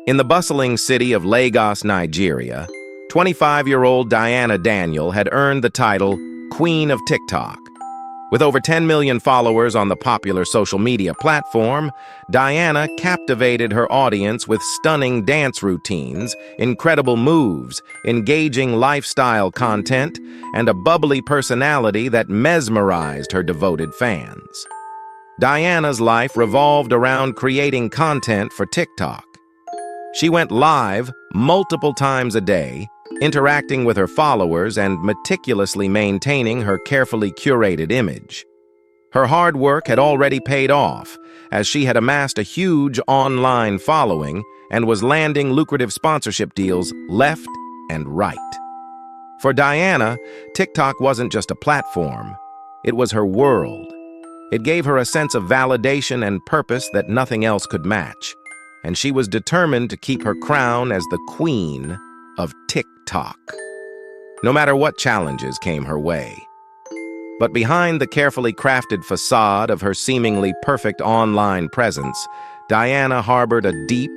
In the bustling city of Lagos, Nigeria, 25-year-old Diana Daniel had earned the title Queen of TikTok. With over 10 million followers on the popular social media platform, Diana captivated her audience with stunning dance routines, incredible moves, engaging lifestyle content, and a bubbly personality that mesmerized her devoted fans. Diana's life revolved around creating content for TikTok. She went live multiple times a day, interacting with her followers and meticulously maintaining her carefully curated image. Her hard work had already paid off, as she had amassed a huge online following and was landing lucrative sponsorship deals left and right. For Diana, TikTok wasn't just a platform, it was her world. It gave her a sense of validation and purpose that nothing else could match, and she was determined to keep her crown as the queen of TikTok, no matter what challenges came her way. But behind the carefully crafted facade of her seemingly perfect online presence, Diana harbored a deep,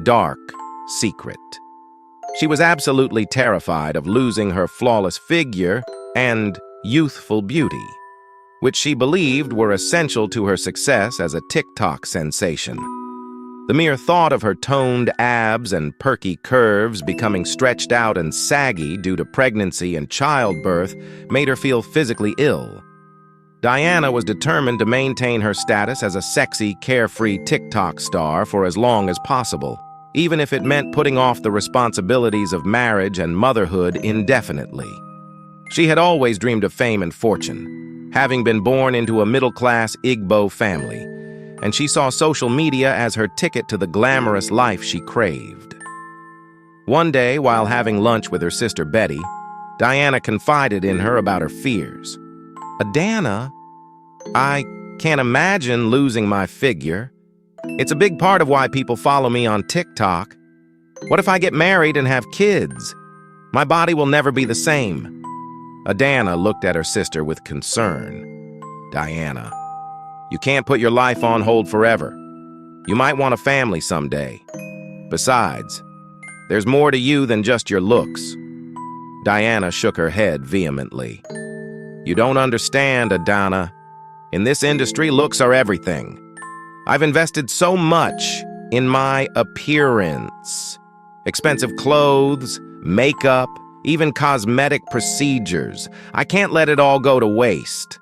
dark secret. She was absolutely terrified of losing her flawless figure and youthful beauty, which she believed were essential to her success as a TikTok sensation. The mere thought of her toned abs and perky curves becoming stretched out and saggy due to pregnancy and childbirth made her feel physically ill. Diana was determined to maintain her status as a sexy, carefree TikTok star for as long as possible, even if it meant putting off the responsibilities of marriage and motherhood indefinitely. She had always dreamed of fame and fortune, having been born into a middle-class Igbo family, and she saw social media as her ticket to the glamorous life she craved. One day, while having lunch with her sister Betty, Diana confided in her about her fears. "Adana, I can't imagine losing my figure. It's a big part of why people follow me on TikTok. What if I get married and have kids? My body will never be the same." Adana looked at her sister with concern. "Diana, you can't put your life on hold forever. You might want a family someday. Besides, there's more to you than just your looks." Diana shook her head vehemently. "You don't understand, Adana. In this industry, looks are everything. I've invested so much in my appearance. Expensive clothes, makeup, even cosmetic procedures. I can't let it all go to waste."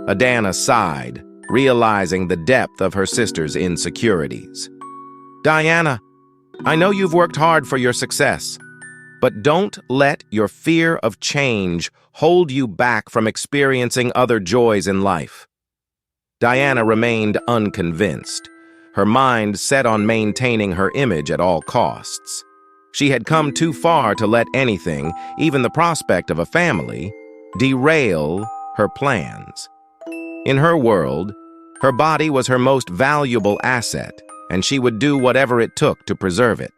Adana sighed, realizing the depth of her sister's insecurities. "Diana, I know you've worked hard for your success, but don't let your fear of change hold you back from experiencing other joys in life." Diana remained unconvinced, her mind set on maintaining her image at all costs. She had come too far to let anything, even the prospect of a family, derail her plans. In her world, her body was her most valuable asset, and she would do whatever it took to preserve it.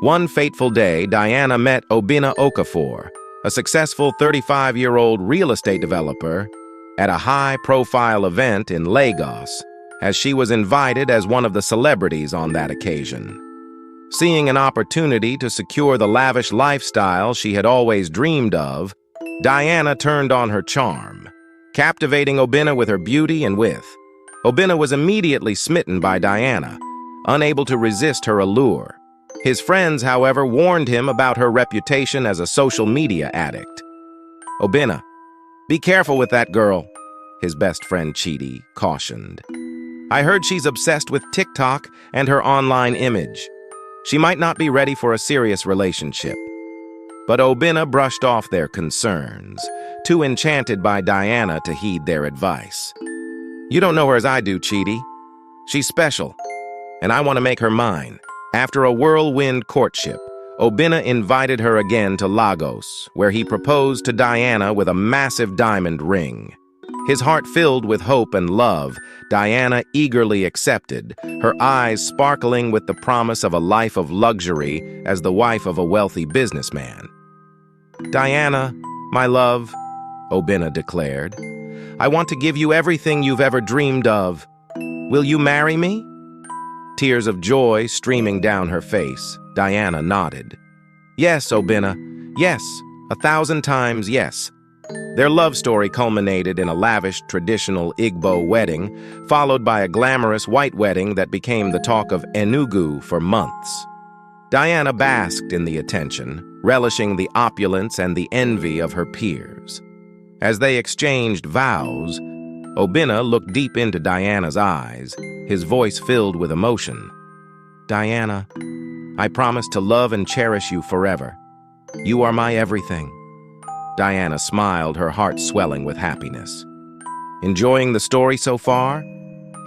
One fateful day, Diana met Obinna Okafor, a successful 35-year-old real estate developer, at a high-profile event in Lagos, as she was invited as one of the celebrities on that occasion. Seeing an opportunity to secure the lavish lifestyle she had always dreamed of, Diana turned on her charm, captivating Obinna with her beauty and wit. Obinna was immediately smitten by Diana, unable to resist her allure. His friends, however, warned him about her reputation as a social media addict. "Obinna, be careful with that girl," his best friend Chidi cautioned. "I heard she's obsessed with TikTok and her online image. She might not be ready for a serious relationship." But Obinna brushed off their concerns, too enchanted by Diana to heed their advice. "You don't know her as I do, Chidi. She's special, and I want to make her mine." After a whirlwind courtship, Obinna invited her again to Lagos, where he proposed to Diana with a massive diamond ring. His heart filled with hope and love, Diana eagerly accepted, her eyes sparkling with the promise of a life of luxury as the wife of a wealthy businessman. "Diana, my love," Obinna declared, "I want to give you everything you've ever dreamed of. Will you marry me?" tears of joy streaming down her face. Diana nodded. Yes, Obinna. Yes. 1,000 times yes. Their love story culminated in a lavish, traditional Igbo wedding, followed by a glamorous white wedding that became the talk of Enugu for months. Diana basked in the attention, relishing the opulence and the envy of her peers. As they exchanged vows, Obinna looked deep into Diana's eyes, his voice filled with emotion. Diana, I promise to love and cherish you forever. You are my everything. Diana smiled, her heart swelling with happiness. Enjoying the story so far?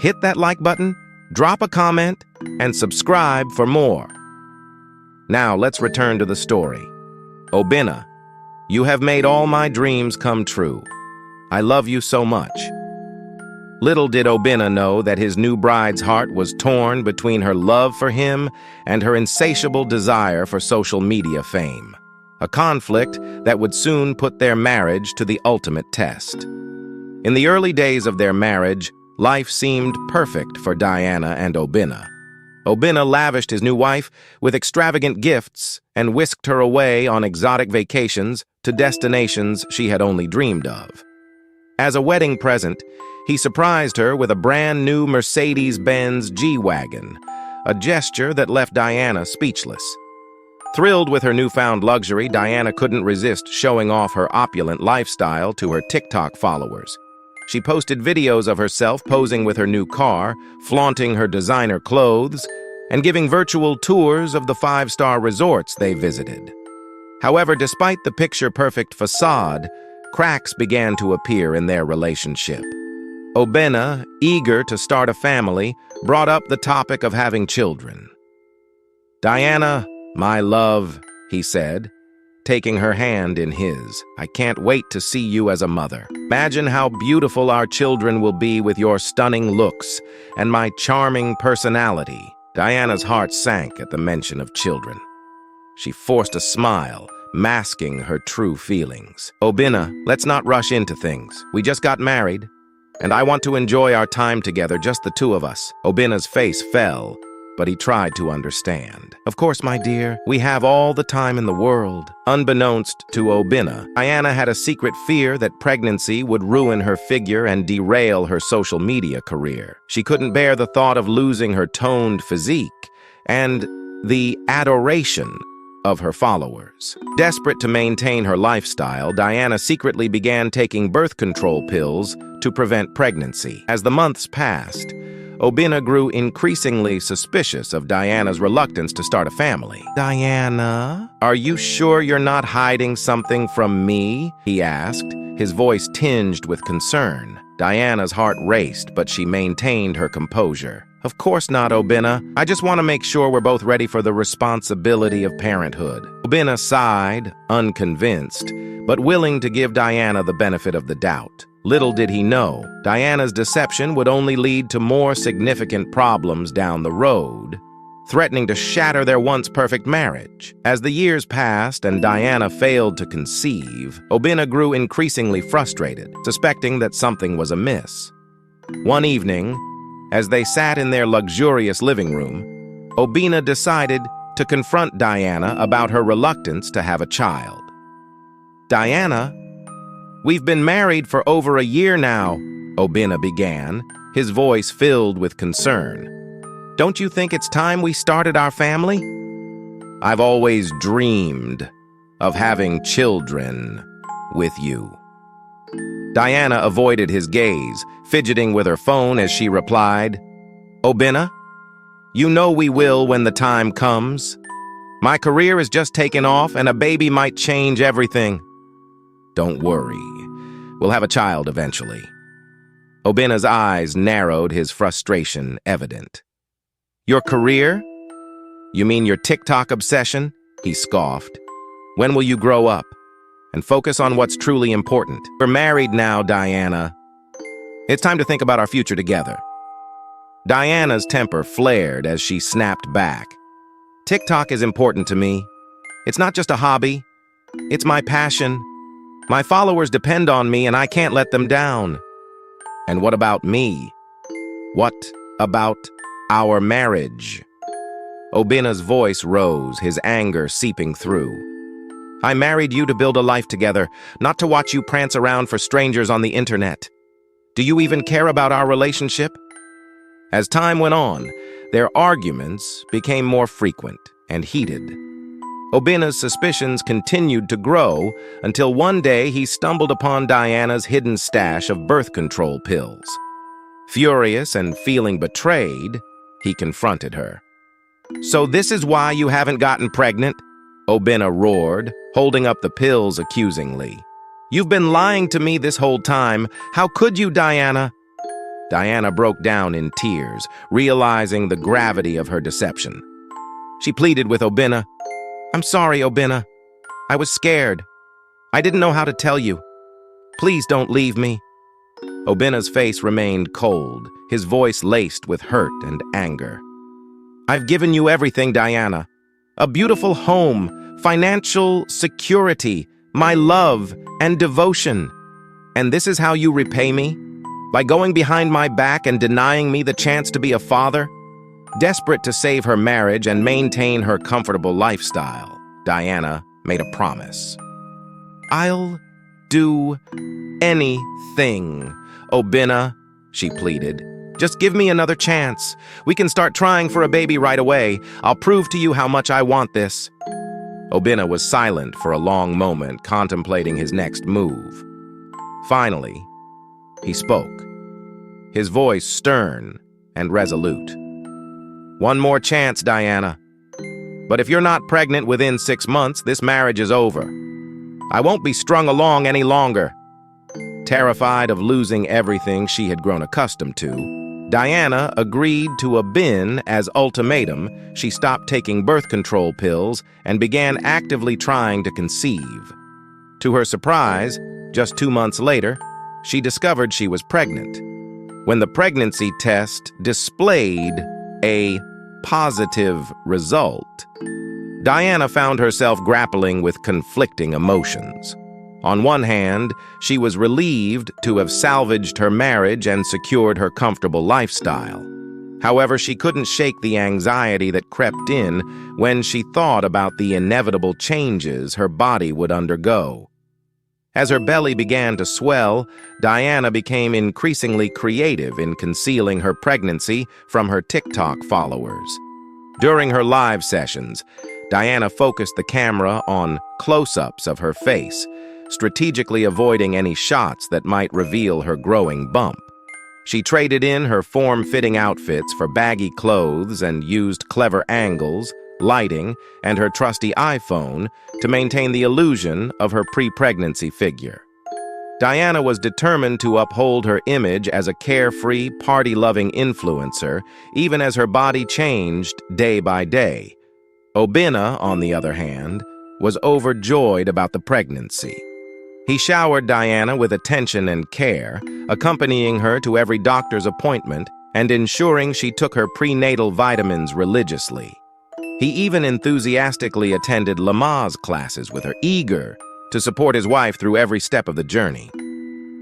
Hit that like button, drop a comment, and subscribe for more. Now let's return to the story. Obinna, you have made all my dreams come true. I love you so much. Little did Obinna know that his new bride's heart was torn between her love for him and her insatiable desire for social media fame, a conflict that would soon put their marriage to the ultimate test. In the early days of their marriage, life seemed perfect for Diana and Obinna. Obinna lavished his new wife with extravagant gifts and whisked her away on exotic vacations to destinations she had only dreamed of. As a wedding present, he surprised her with a brand new Mercedes-Benz G-Wagon, a gesture that left Diana speechless. Thrilled with her newfound luxury, Diana couldn't resist showing off her opulent lifestyle to her TikTok followers. She posted videos of herself posing with her new car, flaunting her designer clothes, and giving virtual tours of the five-star resorts they visited. However, despite the picture-perfect facade, cracks began to appear in their relationship. Obinna, eager to start a family, brought up the topic of having children. Diana, my love, he said, taking her hand in his, I can't wait to see you as a mother. Imagine how beautiful our children will be with your stunning looks and my charming personality. Diana's heart sank at the mention of children. She forced a smile, masking her true feelings. Obinna, let's not rush into things. We just got married, and I want to enjoy our time together, just the two of us. Obinna's face fell, but he tried to understand. Of course, my dear, we have all the time in the world. Unbeknownst to Obinna, Diana had a secret fear that pregnancy would ruin her figure and derail her social media career. She couldn't bear the thought of losing her toned physique and the adoration of her followers. Desperate to maintain her lifestyle, Diana secretly began taking birth control pills to prevent pregnancy. As the months passed, Obinna grew increasingly suspicious of Diana's reluctance to start a family. Diana, are you sure you're not hiding something from me? He asked, his voice tinged with concern. Diana's heart raced, but she maintained her composure. Of course not, Obinna. I just want to make sure we're both ready for the responsibility of parenthood. Obinna sighed, unconvinced, but willing to give Diana the benefit of the doubt. Little did he know, Diana's deception would only lead to more significant problems down the road, threatening to shatter their once perfect marriage. As the years passed and Diana failed to conceive, Obinna grew increasingly frustrated, suspecting that something was amiss. One evening, as they sat in their luxurious living room, Obinna decided to confront Diana about her reluctance to have a child. Diana, we've been married for over a year now, Obinna began, his voice filled with concern. Don't you think it's time we started our family? I've always dreamed of having children with you. Diana avoided his gaze, fidgeting with her phone as she replied, Obinna, you know we will when the time comes. My career is just taking off and a baby might change everything. Don't worry, we'll have a child eventually. Obinna's eyes narrowed, his frustration evident. Your career? You mean your TikTok obsession? He scoffed. When will you grow up and focus on what's truly important? We're married now, Diana. It's time to think about our future together. Diana's temper flared as she snapped back. TikTok is important to me. It's not just a hobby. It's my passion. My followers depend on me and I can't let them down. And what about me? What about Our marriage. Obina's voice rose, his anger seeping through. I married you to build a life together, not to watch you prance around for strangers on the internet. Do you even care about our relationship? As time went on, their arguments became more frequent and heated. Obina's suspicions continued to grow until one day he stumbled upon Diana's hidden stash of birth control pills. Furious and feeling betrayed, he confronted her. So this is why you haven't gotten pregnant? Obina roared, holding up the pills accusingly. You've been lying to me this whole time. How could you, Diana? Diana broke down in tears, realizing the gravity of her deception. She pleaded with Obina. I'm sorry, Obina. I was scared. I didn't know how to tell you. Please don't leave me. Obina's face remained cold, his voice laced with hurt and anger. I've given you everything, Diana. A beautiful home, financial security, my love and devotion. And this is how you repay me? By going behind my back and denying me the chance to be a father? Desperate to save her marriage and maintain her comfortable lifestyle, Diana made a promise. I'll do anything, Obina, she pleaded. Just give me another chance. We can start trying for a baby right away. I'll prove to you how much I want this. Obina was silent for a long moment, contemplating his next move. Finally, he spoke, his voice stern and resolute. One more chance, Diana. But if you're not pregnant within 6 months, this marriage is over. I won't be strung along any longer. Terrified of losing everything she had grown accustomed to, Diana agreed to a bin as ultimatum. She stopped taking birth control pills and began actively trying to conceive. To her surprise, just 2 months later, she discovered she was pregnant. When the pregnancy test displayed a positive result, Diana found herself grappling with conflicting emotions. On one hand, she was relieved to have salvaged her marriage and secured her comfortable lifestyle. However, she couldn't shake the anxiety that crept in when she thought about the inevitable changes her body would undergo. As her belly began to swell, Diana became increasingly creative in concealing her pregnancy from her TikTok followers. During her live sessions, Diana focused the camera on close-ups of her face, strategically avoiding any shots that might reveal her growing bump. She traded in her form-fitting outfits for baggy clothes and used clever angles, lighting, and her trusty iPhone to maintain the illusion of her pre-pregnancy figure. Diana was determined to uphold her image as a carefree, party-loving influencer, even as her body changed day by day. Obina, on the other hand, was overjoyed about the pregnancy. He showered Diana with attention and care, accompanying her to every doctor's appointment and ensuring she took her prenatal vitamins religiously. He even enthusiastically attended Lamaze classes with her, eager to support his wife through every step of the journey.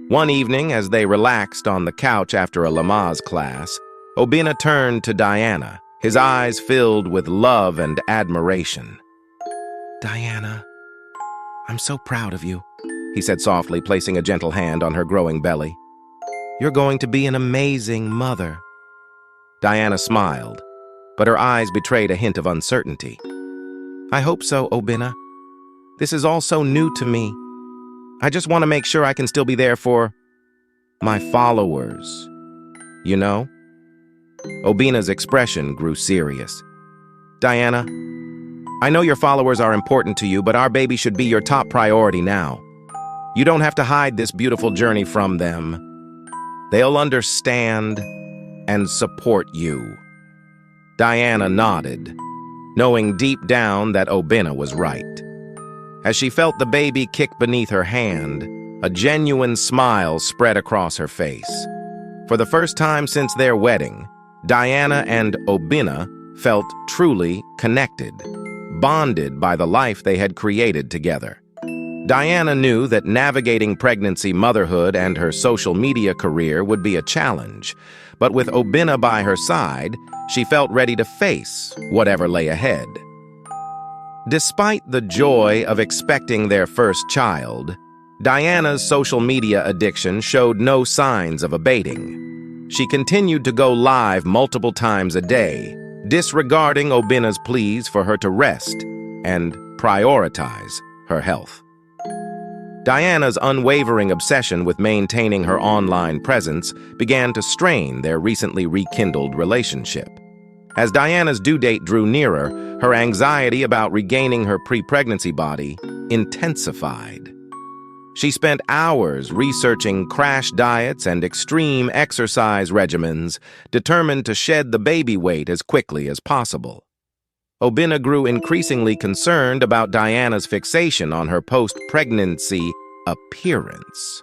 One evening, as they relaxed on the couch after a Lamaze class, Obina turned to Diana, his eyes filled with love and admiration. Diana, I'm so proud of you, he said softly, placing a gentle hand on her growing belly. You're going to be an amazing mother. Diana smiled, but her eyes betrayed a hint of uncertainty. I hope so, Obina. This is all so new to me. I just want to make sure I can still be there for my followers, you know? Obina's expression grew serious. Diana, I know your followers are important to you, but our baby should be your top priority now. You don't have to hide this beautiful journey from them. They'll understand and support you. Diana nodded, knowing deep down that Obina was right. As she felt the baby kick beneath her hand, a genuine smile spread across her face. For the first time since their wedding, Diana and Obina felt truly connected, bonded by the life they had created together. Diana knew that navigating pregnancy, motherhood, and her social media career would be a challenge, but with Obina by her side, she felt ready to face whatever lay ahead. Despite the joy of expecting their first child, Diana's social media addiction showed no signs of abating. She continued to go live multiple times a day, disregarding Obinna's pleas for her to rest and prioritize her health. Diana's unwavering obsession with maintaining her online presence began to strain their recently rekindled relationship. As Diana's due date drew nearer, her anxiety about regaining her pre-pregnancy body intensified. She spent hours researching crash diets and extreme exercise regimens, determined to shed the baby weight as quickly as possible. Obinna grew increasingly concerned about Diana's fixation on her post-pregnancy appearance.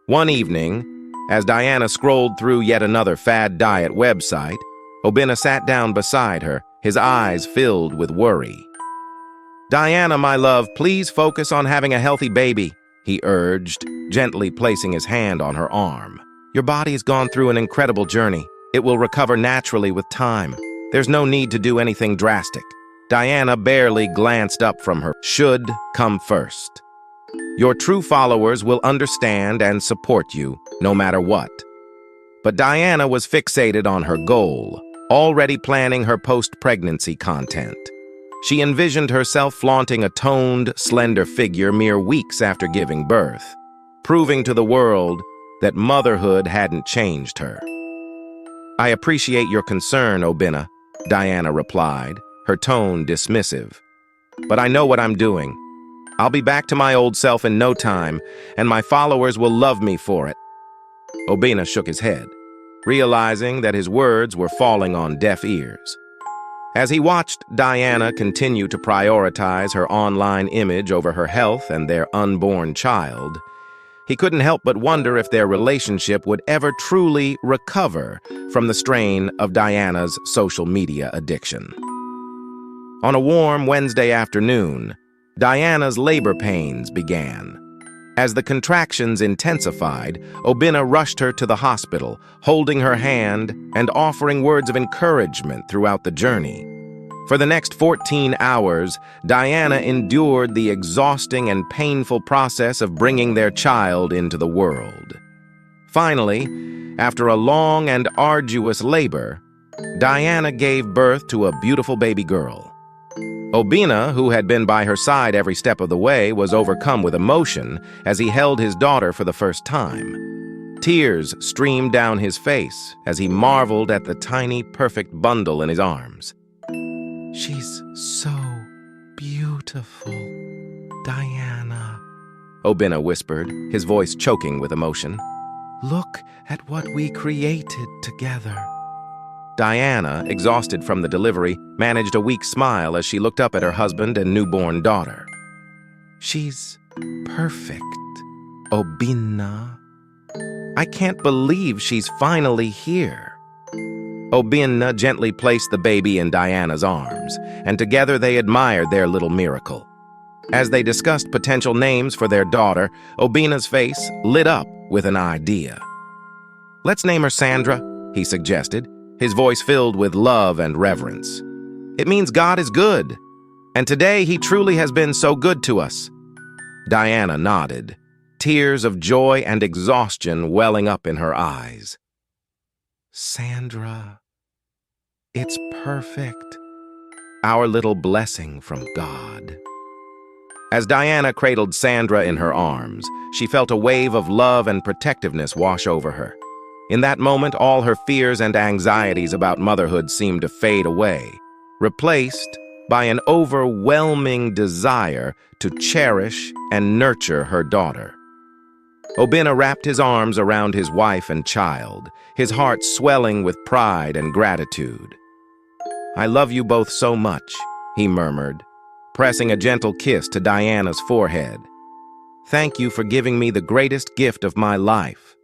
One evening, as Diana scrolled through yet another fad diet website, Obinna sat down beside her, his eyes filled with worry. "Diana, my love, please focus on having a healthy baby," he urged, gently placing his hand on her arm. "Your body has gone through an incredible journey. It will recover naturally with time. There's no need to do anything drastic." Diana barely glanced up from her "should" come first. "Your true followers will understand and support you, no matter what." But Diana was fixated on her goal, already planning her post-pregnancy content. She envisioned herself flaunting a toned, slender figure mere weeks after giving birth, proving to the world that motherhood hadn't changed her. "I appreciate your concern, Obinna," Diana replied, her tone dismissive. "But I know what I'm doing. I'll be back to my old self in no time, and my followers will love me for it." Obinna shook his head, realizing that his words were falling on deaf ears. As he watched Diana continue to prioritize her online image over her health and their unborn child, he couldn't help but wonder if their relationship would ever truly recover from the strain of Diana's social media addiction. On a warm Wednesday afternoon, Diana's labor pains began. As the contractions intensified, Obinna rushed her to the hospital, holding her hand and offering words of encouragement throughout the journey. For the next 14 hours, Diana endured the exhausting and painful process of bringing their child into the world. Finally, after a long and arduous labor, Diana gave birth to a beautiful baby girl. Obinna, who had been by her side every step of the way, was overcome with emotion as he held his daughter for the first time. Tears streamed down his face as he marveled at the tiny, perfect bundle in his arms. "She's so beautiful, Diana," Obinna whispered, his voice choking with emotion. "Look at what we created together." Diana, exhausted from the delivery, managed a weak smile as she looked up at her husband and newborn daughter. "She's perfect, Obinna. I can't believe she's finally here." Obinna gently placed the baby in Diana's arms, and together they admired their little miracle. As they discussed potential names for their daughter, Obinna's face lit up with an idea. "Let's name her Sandra," he suggested, his voice filled with love and reverence. "It means God is good, and today he truly has been so good to us." Diana nodded, tears of joy and exhaustion welling up in her eyes. "Sandra, it's perfect. Our little blessing from God." As Diana cradled Sandra in her arms, she felt a wave of love and protectiveness wash over her. In that moment, all her fears and anxieties about motherhood seemed to fade away, replaced by an overwhelming desire to cherish and nurture her daughter. Obinna wrapped his arms around his wife and child, his heart swelling with pride and gratitude. "I love you both so much," he murmured, pressing a gentle kiss to Diana's forehead. "Thank you for giving me the greatest gift of my life."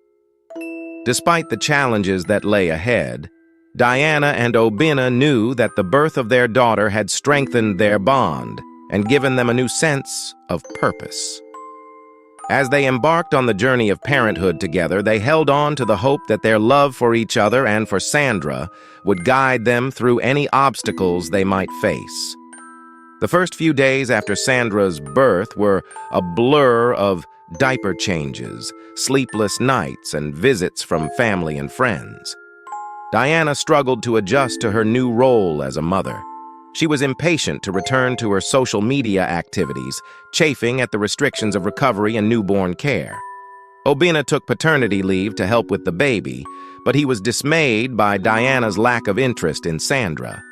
Despite the challenges that lay ahead, Diana and Obinna knew that the birth of their daughter had strengthened their bond and given them a new sense of purpose. As they embarked on the journey of parenthood together, they held on to the hope that their love for each other and for Sandra would guide them through any obstacles they might face. The first few days after Sandra's birth were a blur of diaper changes, sleepless nights, and visits from family and friends. Diana struggled to adjust to her new role as a mother. She was impatient to return to her social media activities, chafing at the restrictions of recovery and newborn care. Obinna took paternity leave to help with the baby, but he was dismayed by Diana's lack of interest in Sandra.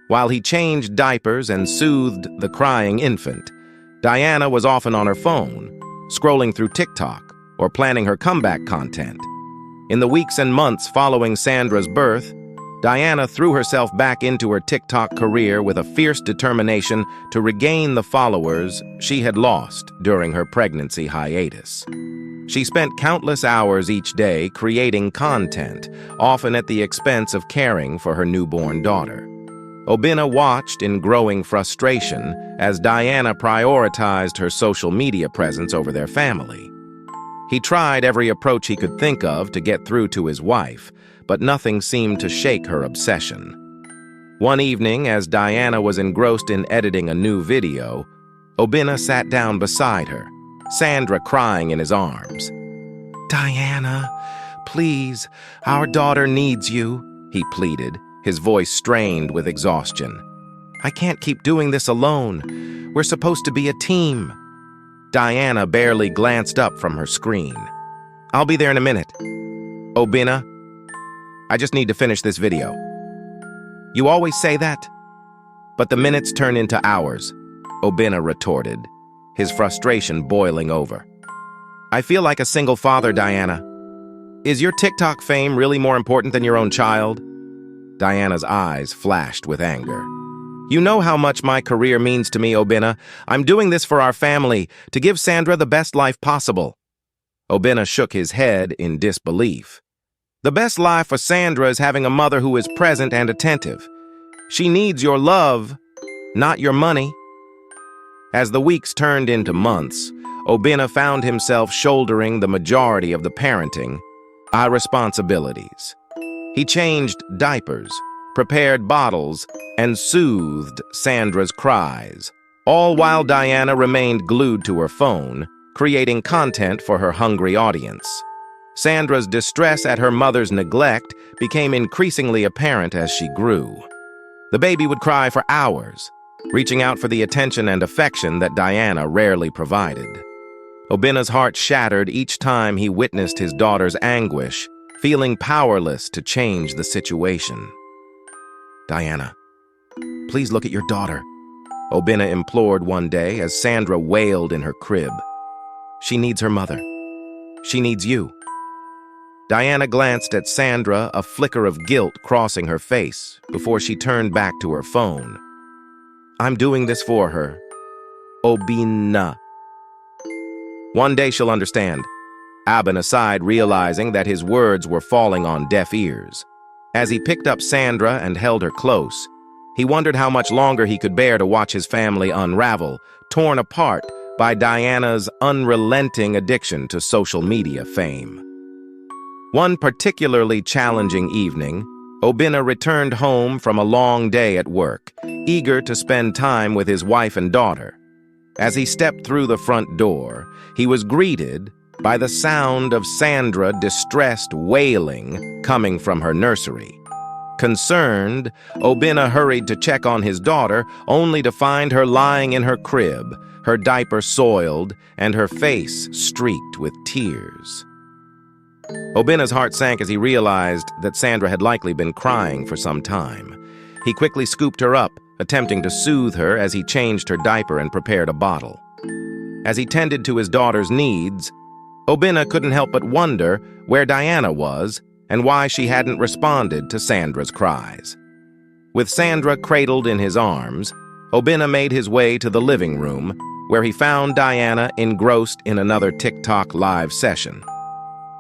While he changed diapers and soothed the crying infant, Diana was often on her phone, scrolling through TikTok or planning her comeback content. In the weeks and months following Sandra's birth, Diana threw herself back into her TikTok career with a fierce determination to regain the followers she had lost during her pregnancy hiatus. She spent countless hours each day creating content, often at the expense of caring for her newborn daughter. Obinna watched in growing frustration as Diana prioritized her social media presence over their family. He tried every approach he could think of to get through to his wife, but nothing seemed to shake her obsession. One evening, as Diana was engrossed in editing a new video, Obinna sat down beside her, Sandra crying in his arms. "Diana, please, our daughter needs you," he pleaded, his voice strained with exhaustion. "I can't keep doing this alone. We're supposed to be a team." Diana barely glanced up from her screen. "I'll be there in a minute. Obinna, I just need to finish this video." "You always say that?" "But the minutes turn into hours," Obinna retorted, his frustration boiling over. "I feel like a single father, Diana. Is your TikTok fame really more important than your own child?" Diana's eyes flashed with anger. "You know how much my career means to me, Obinna. I'm doing this for our family, to give Sandra the best life possible." Obinna shook his head in disbelief. "The best life for Sandra is having a mother who is present and attentive. She needs your love, not your money." As the weeks turned into months, Obinna found himself shouldering the majority of the parenting responsibilities. He changed diapers, prepared bottles, and soothed Sandra's cries, all while Diana remained glued to her phone, creating content for her hungry audience. Sandra's distress at her mother's neglect became increasingly apparent as she grew. The baby would cry for hours, reaching out for the attention and affection that Diana rarely provided. Obinna's heart shattered each time he witnessed his daughter's anguish, feeling powerless to change the situation. "Diana, please look at your daughter," Obinna implored one day as Sandra wailed in her crib. "She needs her mother. She needs you." Diana glanced at Sandra, a flicker of guilt crossing her face, before she turned back to her phone. "I'm doing this for her, Obinna. One day she'll understand," Abin aside, realizing that his words were falling on deaf ears. As he picked up Sandra and held her close, he wondered how much longer he could bear to watch his family unravel, torn apart by Diana's unrelenting addiction to social media fame. One particularly challenging evening, Obinna returned home from a long day at work, eager to spend time with his wife and daughter. As he stepped through the front door, he was greeted by the sound of Sandra distressed wailing coming from her nursery. Concerned, Obinna hurried to check on his daughter, only to find her lying in her crib, her diaper soiled and her face streaked with tears. Obinna's heart sank as he realized that Sandra had likely been crying for some time. He quickly scooped her up, attempting to soothe her as he changed her diaper and prepared a bottle. As he tended to his daughter's needs, Obinna couldn't help but wonder where Diana was and why she hadn't responded to Sandra's cries. With Sandra cradled in his arms, Obinna made his way to the living room, where he found Diana engrossed in another TikTok live session,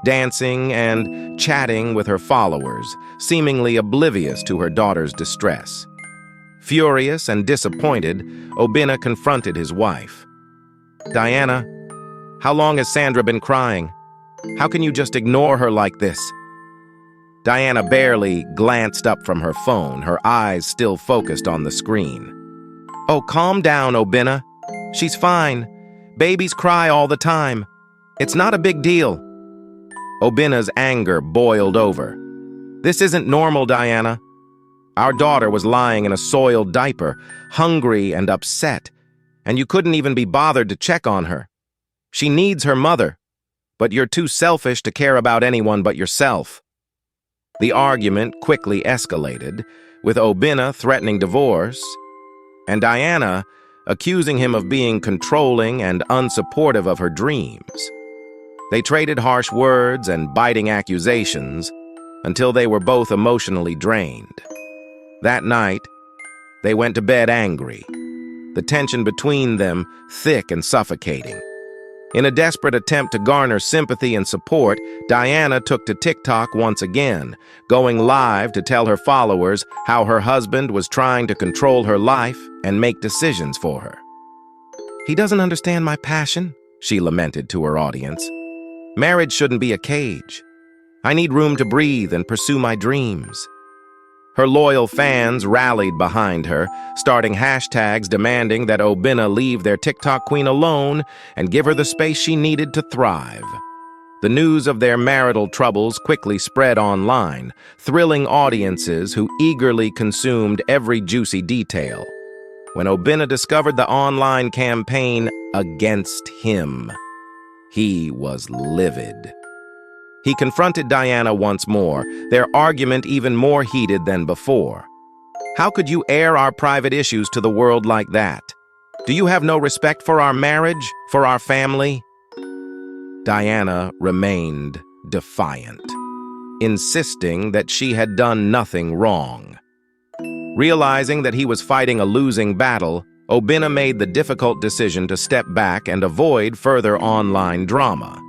dancing and chatting with her followers, seemingly oblivious to her daughter's distress. Furious and disappointed, Obinna confronted his wife. "Diana, How long has Sandra been crying? How can you just ignore her like this? Diana barely glanced up from her phone, her eyes still focused on the screen. Oh, calm down, Obinna. She's fine. Babies cry all the time. It's not a big deal. Obinna's anger boiled over. This isn't normal, Diana. Our daughter was lying in a soiled diaper, hungry and upset, and you couldn't even be bothered to check on her. She needs her mother, but you're too selfish to care about anyone but yourself. The argument quickly escalated, with Obinna threatening divorce, and Diana accusing him of being controlling and unsupportive of her dreams. They traded harsh words and biting accusations until they were both emotionally drained. That night, they went to bed angry, the tension between them thick and suffocating. In a desperate attempt to garner sympathy and support, Diana took to TikTok once again, going live to tell her followers how her husband was trying to control her life and make decisions for her. He doesn't understand my passion, she lamented to her audience. Marriage shouldn't be a cage. I need room to breathe and pursue my dreams. Her loyal fans rallied behind her, starting hashtags demanding that Obinna leave their TikTok queen alone and give her the space she needed to thrive. The news of their marital troubles quickly spread online, thrilling audiences who eagerly consumed every juicy detail. When Obinna discovered the online campaign against him, he was livid. He confronted Diana once more, their argument even more heated than before. How could you air our private issues to the world like that? Do you have no respect for our marriage, for our family? Diana remained defiant, insisting that she had done nothing wrong. Realizing that he was fighting a losing battle, Obinna made the difficult decision to step back and avoid further online drama.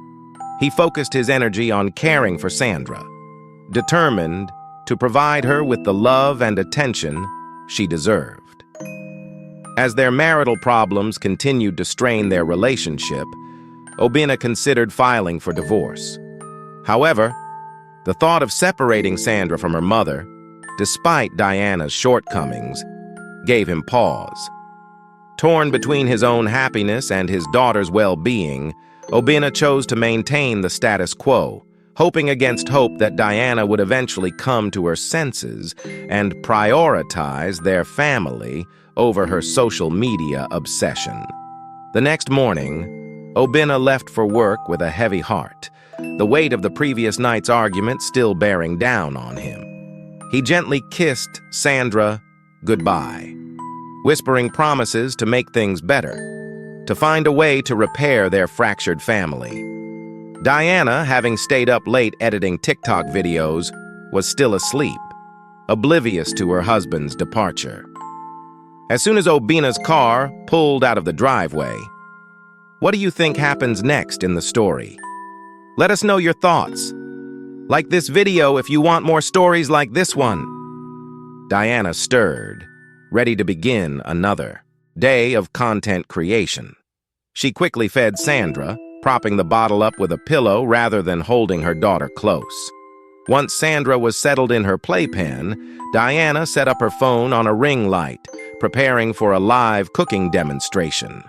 He focused his energy on caring for Sandra, determined to provide her with the love and attention she deserved. As their marital problems continued to strain their relationship, Obinna considered filing for divorce. However, the thought of separating Sandra from her mother, despite Diana's shortcomings, gave him pause. Torn between his own happiness and his daughter's well-being, Obinna chose to maintain the status quo, hoping against hope that Diana would eventually come to her senses and prioritize their family over her social media obsession. The next morning, Obinna left for work with a heavy heart, the weight of the previous night's argument still bearing down on him. He gently kissed Sandra goodbye, whispering promises to make things better, to find a way to repair their fractured family. Diana, having stayed up late editing TikTok videos, was still asleep, oblivious to her husband's departure. As soon as Obinna's car pulled out of the driveway, what do you think happens next in the story? Let us know your thoughts. Like this video if you want more stories like this one. Diana stirred, ready to begin another day of content creation. She quickly fed Sandra, propping the bottle up with a pillow rather than holding her daughter close. Once Sandra was settled in her playpen, Diana set up her phone on a ring light, preparing for a live cooking demonstration.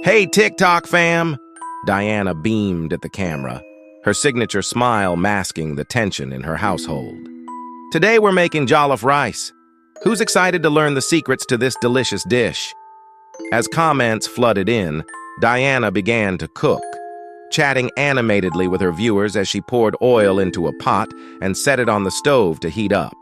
Hey, TikTok fam! Diana beamed at the camera, her signature smile masking the tension in her household. Today we're making jollof rice. Who's excited to learn the secrets to this delicious dish? As comments flooded in, Diana began to cook, chatting animatedly with her viewers as she poured oil into a pot and set it on the stove to heat up.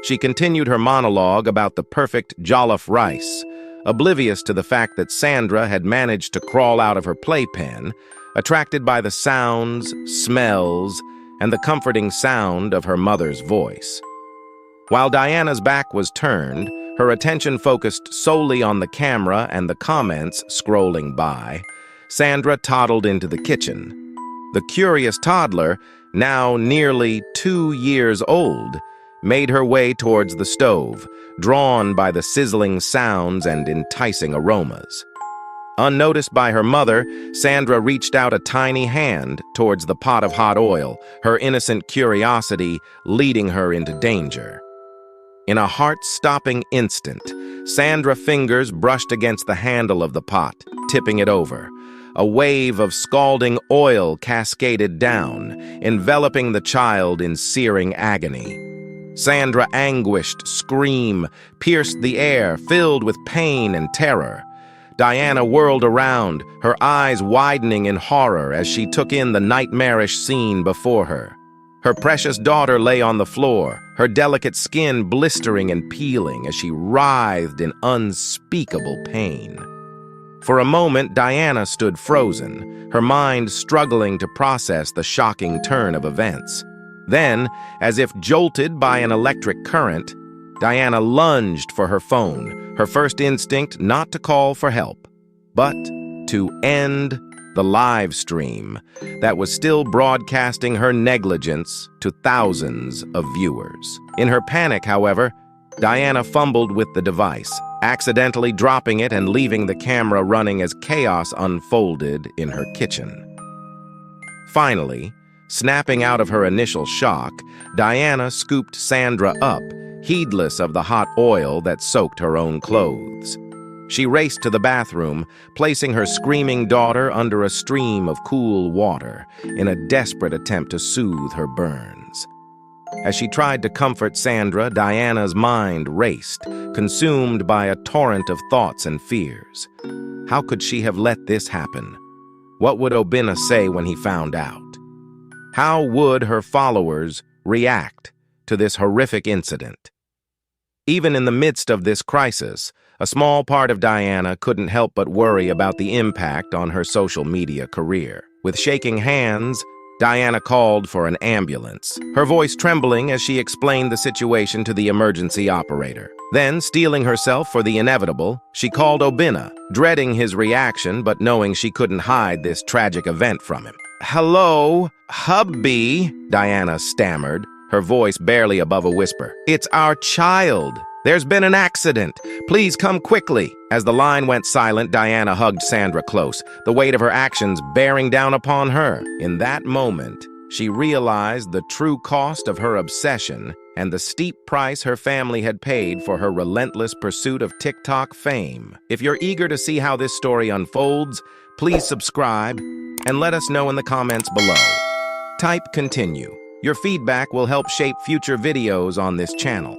She continued her monologue about the perfect jollof rice, oblivious to the fact that Sandra had managed to crawl out of her playpen, attracted by the sounds, smells, and the comforting sound of her mother's voice. While Diana's back was turned, her attention focused solely on the camera and the comments scrolling by, Sandra toddled into the kitchen. The curious toddler, now nearly 2 years old, made her way towards the stove, drawn by the sizzling sounds and enticing aromas. Unnoticed by her mother, Sandra reached out a tiny hand towards the pot of hot oil, her innocent curiosity leading her into danger. In a heart-stopping instant, Sandra's fingers brushed against the handle of the pot, tipping it over. A wave of scalding oil cascaded down, enveloping the child in searing agony. Sandra's anguished scream pierced the air, filled with pain and terror. Diana whirled around, her eyes widening in horror as she took in the nightmarish scene before her. Her precious daughter lay on the floor, her delicate skin blistering and peeling as she writhed in unspeakable pain. For a moment, Diana stood frozen, her mind struggling to process the shocking turn of events. Then, as if jolted by an electric current, Diana lunged for her phone, her first instinct not to call for help, but to end the live stream that was still broadcasting her negligence to thousands of viewers. In her panic, however, Diana fumbled with the device, accidentally dropping it and leaving the camera running as chaos unfolded in her kitchen. Finally, snapping out of her initial shock, Diana scooped Sandra up, heedless of the hot oil that soaked her own clothes. She raced to the bathroom, placing her screaming daughter under a stream of cool water in a desperate attempt to soothe her burns. As she tried to comfort Sandra, Diana's mind raced, consumed by a torrent of thoughts and fears. How could she have let this happen? What would Obinna say when he found out? How would her followers react to this horrific incident? Even in the midst of this crisis, a small part of Diana couldn't help but worry about the impact on her social media career. With shaking hands, Diana called for an ambulance, her voice trembling as she explained the situation to the emergency operator. Then, steeling herself for the inevitable, she called Obinna, dreading his reaction but knowing she couldn't hide this tragic event from him. "Hello, hubby," Diana stammered, her voice barely above a whisper. "It's our child. There's been an accident. Please come quickly." As the line went silent, Diana hugged Sandra close, the weight of her actions bearing down upon her. In that moment, she realized the true cost of her obsession and the steep price her family had paid for her relentless pursuit of TikTok fame. If you're eager to see how this story unfolds, please subscribe and let us know in the comments below. Type continue. Your feedback will help shape future videos on this channel.